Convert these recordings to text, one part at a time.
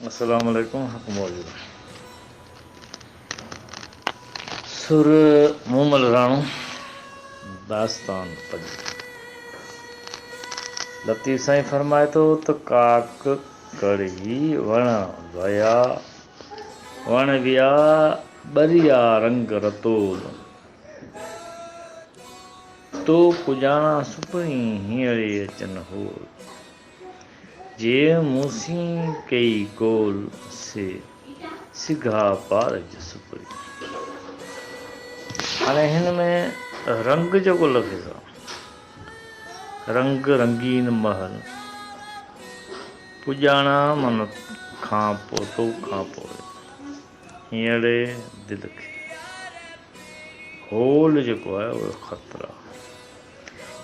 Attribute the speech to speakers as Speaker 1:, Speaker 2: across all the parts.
Speaker 1: अस्सलाम वालेकुम हक मौजूद सुर मूमल राणो दास्तान पढ़ लतीफ़ साईं फरमाए तो त काक कड़ी वण वया वण विया बरिया रंग रतोल तो कुजाणा सुपणी हींअरे अचन होल जे मूसी कई गोल से सिघा पारज सुपड़ी। हाणे हिन में रंग जेको लफ़्ज़ आहे रंग रंगीन महल पुॼाणा मन खां पोइ तो खां पोइ हींअरे दिलि खे होल जेको आहे उहो ख़तरा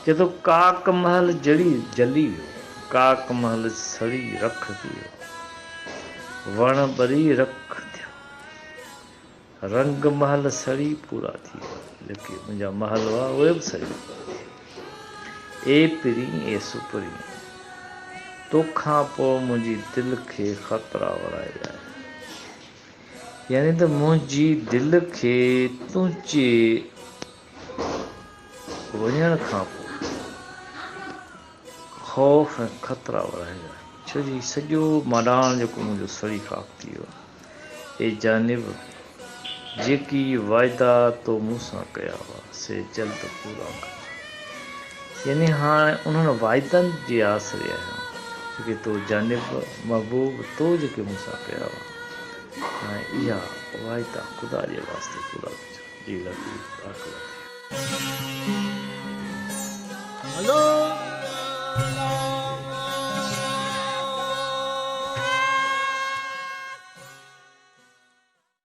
Speaker 1: चए थो काक महल जड़ी जली वियो काक महल सड़ी रख थी वियो वण ॿरी रख थिया रंग महल सड़ी पूरा थी विया जेके मुंहिंजा महल हुआ उहे बि सड़ी ए पिरी ए सुपरी तोखां पोइ मुंहिंजी दिलि खे ख़तरा वराया आहे यानी त मुंहिंजी दिलि खे तुंहिंजे वञण खां पोइ ख़ौफ़ ऐं ख़तरा वराया छो जी सॼो मैदान जेको मुंहिंजो सड़ी खाक थी वियो ए जानिब जेकी वाइदा तो मूं सां कया हुआ से जल्द पूरा कर यानी हाणे उन्हनि वाइदनि जे आसिरे आहियां जेके तो जानिब महबूब तो जेके मूं सां कया हुआ हाणे इहा वाइदा ख़ुदा जे वास्ते पूरा कजो जी लतीफ़
Speaker 2: हेलो